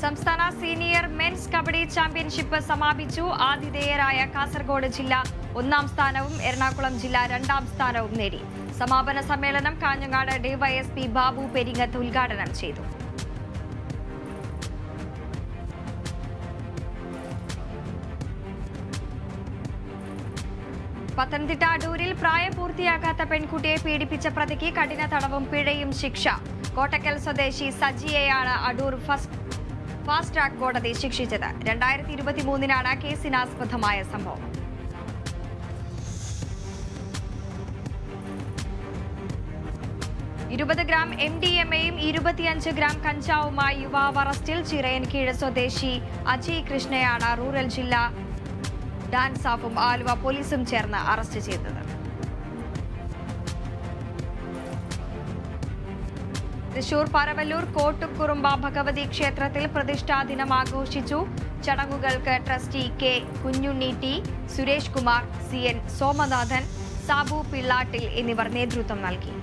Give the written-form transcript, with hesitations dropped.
സംസ്ഥാന senior men's kabaddi championship സമാപിച്ചു. ആതിഥേയരായ കാസർഗോഡ് ജില്ല 1ാം സ്ഥാനവും എറണാകുളം ജില്ല 2ാം സ്ഥാനവും നേടി. സമാപന സമ്മേളനം കാഞ്ഞങ്ങാട് ഡിവൈഎസ്പി ബാബു പെരിങ്ങത്ത് ഉദ്ഘാടനം ചെയ്തു. പത്തനംതിട്ട അടൂരിൽ പ്രായപൂർത്തിയാകാത്ത പെൺകുട്ടിയെ പീഡിപ്പിച്ച പ്രതിക്ക് കഠിന തടവും പിഴയും ശിക്ഷ. കോട്ടക്കൽ സ്വദേശി സജിയെയാണ് അടൂർ ഫാസ്റ്റ് ട്രാക്ക് കോടതി ശിക്ഷിച്ചത്. 2023 കേസിനാസ്പദമായ സംഭവം. $20 ഗ്രാം MDMA-യും 25 ഗ്രാം കഞ്ചാവുമായി യുവാവ് അറസ്റ്റിൽ. ചിറയൻകീഴ് സ്വദേശി അജയ് കൃഷ്ണയാണ് റൂറൽ ജില്ലാ ഡാൻസാഫും ആലുവ പോലീസും ചേർന്ന് അറസ്റ്റ് ചെയ്തത്. തൃശൂർ പരവല്ലൂർ കോട്ടുകുറുമ്പ ഭഗവതി ക്ഷേത്രത്തിൽ പ്രതിഷ്ഠാ ദിനം ആഘോഷിച്ചു. ചടങ്ങുകൾക്ക് trustee K Kunjunni T, Suresh Kumar, CN Somanathan, Sabu Pillattil എന്നിവർ നേതൃത്വം നൽകി.